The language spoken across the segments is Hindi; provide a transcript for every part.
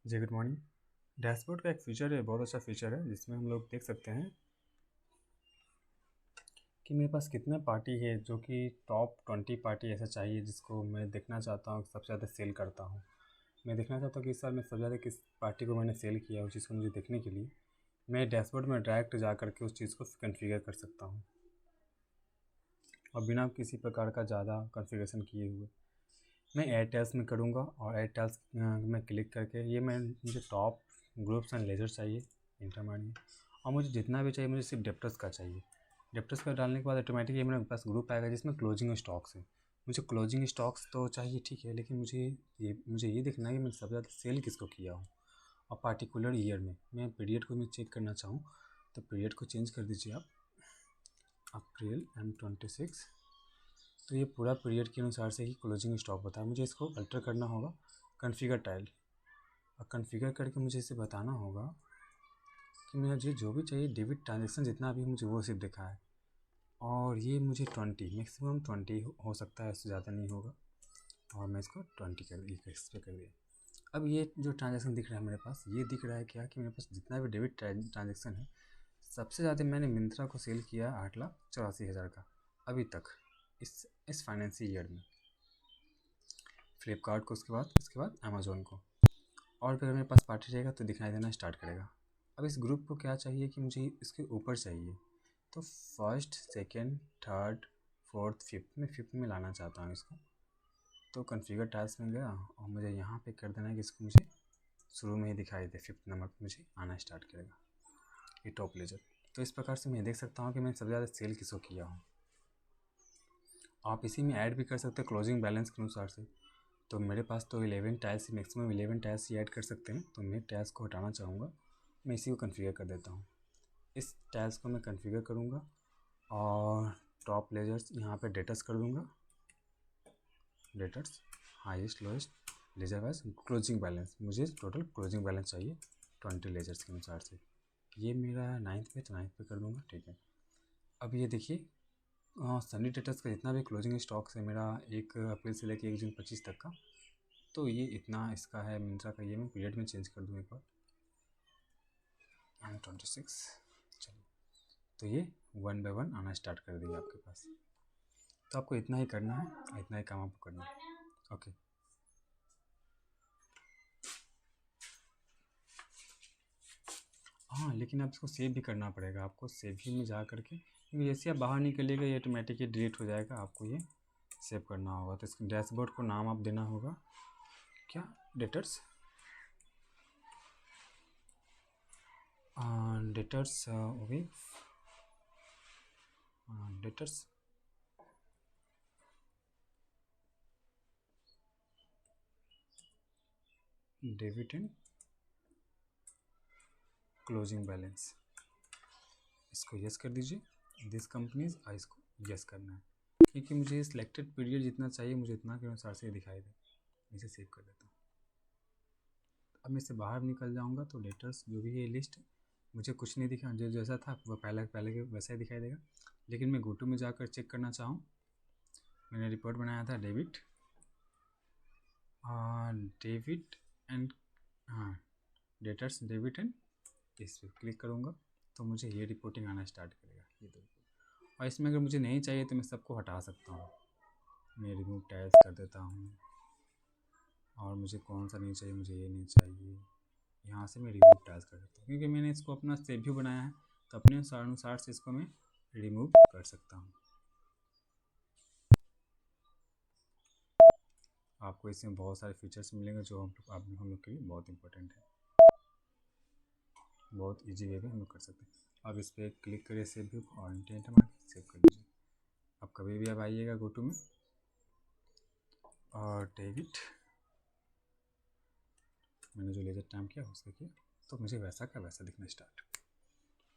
जी गुड मॉर्निंग। डैशबोर्ड का एक फ़ीचर है, बहुत अच्छा फ़ीचर है, जिसमें हम लोग देख सकते हैं कि मेरे पास कितने पार्टी है, जो कि टॉप 20 पार्टी ऐसा चाहिए जिसको मैं देखना चाहता हूँ सबसे ज़्यादा सेल करता हूँ। मैं देखना चाहता हूँ कि इस साल में सबसे ज़्यादा किस पार्टी को मैंने सेल किया, उस चीज़ को मुझे देखने के लिए मैं डैशबोर्ड में डायरेक्ट जा कर के उस चीज़ को कॉन्फ़िगर कर सकता हूँ और बिना किसी प्रकार का ज़्यादा कॉन्फ़िगरेशन किए हुए। मैं ऐड टैब्स में करूँगा और ऐड टैब्स में क्लिक करके ये मुझे टॉप ग्रुप्स एंड लेजर चाहिए इंटरमीडिएट, और मुझे जितना भी चाहिए मुझे सिर्फ डेप्टर्स का चाहिए। डेप्टर्स का डालने के बाद ऑटोमेटिक ये मेरे पास ग्रुप आएगा जिसमें क्लोजिंग स्टॉक्स है। मुझे क्लोजिंग स्टॉक्स तो चाहिए, ठीक है, लेकिन मुझे ये देखना है कि मैंने सबसे ज़्यादा सेल किसको किया हूँ और पार्टिकुलर ईयर में। मैं पीरियड को मैं चेक करना चाहूँ तो पीरियड को चेंज कर दीजिए आप, अप्रैल एंड 26। तो ये पूरा पीरियड के अनुसार से ही क्लोजिंग स्टॉक होता है। मुझे इसको अल्टर करना होगा कॉन्फ़िगर टाइल, और कॉन्फ़िगर करके मुझे इसे बताना होगा कि मुझे जो भी चाहिए डेबिट ट्रांजेक्शन जितना भी मुझे वो सिर्फ दिखा है, और ये मुझे 20 मैक्सिमम 20 हो सकता है, इससे ज़्यादा नहीं होगा, और मैं इसको 20 कर दिया। अब ये जो ट्रांजेक्शन दिख रहा है मेरे पास, ये दिख रहा है क्या कि मेरे पास जितना भी डेबिट ट्रांजेक्शन है, सबसे ज़्यादा मैंने मिंत्रा को सेल किया 8,84,000 का अभी तक इस फाइनेंशियल ईयर में, फ्लिपकार्ट को, उसके बाद अमेज़ोन को, और फिर मेरे पास पार्टी रहेगा तो दिखाई देना स्टार्ट करेगा। अब इस ग्रुप को क्या चाहिए कि मुझे इसके ऊपर चाहिए, तो first, second, third, fourth, fifth में लाना चाहता हूँ इसको। तो कॉन्फ़िगर टास्क में गया और मुझे यहाँ पे कर देना है कि इसको मुझे शुरू में ही दिखाई दे, फिफ्थ नंबर पर मुझे आना स्टार्ट करेगा ये टॉप लेजर। तो इस प्रकार से मैं देख सकता हूँ कि मैं सबसे ज़्यादा सेल किसको किया हूँ। आप इसी में ऐड भी कर सकते हैं क्लोजिंग बैलेंस के अनुसार से। तो मेरे पास तो 11 टाइल्स, मैक्सिमम 11 टाइल्स ही ऐड कर सकते हैं, तो मैं टाइल्स को हटाना चाहूँगा। मैं इसी को कॉन्फ़िगर कर देता हूँ। इस टाइल्स को मैं कॉन्फ़िगर करूँगा और टॉप लेजर्स यहाँ पे डेटर्स कर दूँगा, debtors highest lowest ledger wise closing balance. मुझे टोटल क्लोजिंग बैलेंस चाहिए 20 लेजर्स के अनुसार से। ये मेरा 9th पे, तो 9th पे कर दूँगा, ठीक है। अब ये देखिए सनी डेटर्स का जितना भी क्लोजिंग स्टॉक्स है मेरा 1 अप्रैल से लेकर 1 जून 25 तक का, तो ये इतना इसका है मिंत्रा का। ये मैं पीरियड में चेंज कर दूँ एक बार, 26। चलिए, तो ये 1 बाय 1 आना स्टार्ट कर दिया आपके पास। तो आपको इतना ही करना है, इतना ही काम आपको करना है, ओके। हाँ, लेकिन आप इसको सेव भी करना पड़ेगा आपको, सेव ही में जा करके, क्योंकि जैसे आप बाहर निकलिएगा ये ऑटोमेटिक ही डिलीट हो जाएगा। आपको ये सेव करना होगा, तो इसके डैशबोर्ड को नाम आप देना होगा क्या, debtors, debtors okay, debtors debit and closing balance, इसको यस कर दीजिए। दिस कंपनीज इसको यस करना है, क्योंकि मुझे सिलेक्टेड पीरियड जितना चाहिए मुझे इतना के अनुसार से दिखाई दे। इसे सेव कर देता हूँ। अब मैं इससे बाहर निकल जाऊँगा तो लेटर्स जो भी है लिस्ट, मुझे कुछ नहीं दिखा, जो जैसा था वो पहले के वैसा ही दिखाई देगा। लेकिन मैं गोटू में जाकर चेक करना चाहूँ, मैंने रिपोर्ट बनाया था डेबिट एंड, हाँ, डेटर्स डेबिट एंड, इस पर क्लिक करूँगा तो मुझे ये रिपोर्टिंग आना स्टार्ट करेगा, ये दो। और इसमें अगर मुझे नहीं चाहिए तो मैं सबको हटा सकता हूँ। मैं रिमूव टाइल्स कर देता हूँ, और मुझे कौन सा नहीं चाहिए, मुझे ये नहीं चाहिए, यहाँ से मैं रिमूव टाइल्स कर देता हूँ, क्योंकि मैंने इसको अपना सेव भी बनाया है, तो अपने अनुसार से इसको मैं रिमूव कर सकता हूँ। आपको इसमें बहुत सारे फीचर्स मिलेंगे जो हम लोग के लिए बहुत इंपॉर्टेंट है, बहुत इजी वे में हम लोग कर सकते हैं। अब इस पर क्लिक करिए सेव भी, और इंटेंट हमारा सेव कर लीजिए। अब कभी भी आप आइएगा गोटू में, और डेबिट मैंने जो लेजर टाइम किया उसका किया, तो मुझे वैसा का वैसा दिखना स्टार्ट।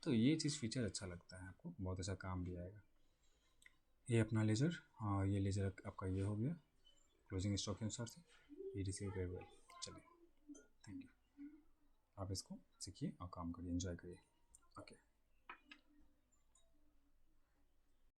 तो ये चीज़ फीचर अच्छा लगता है, आपको बहुत अच्छा काम भी आएगा। ये अपना लेजर, हाँ ये लेजर आपका ये हो गया क्लोजिंग स्टॉक के अनुसार से, ये रिसीव वेरी वेल। चलिए, थैंक यू। आप इसको सीखिए और काम करिए, एंजॉय करिए, ओके।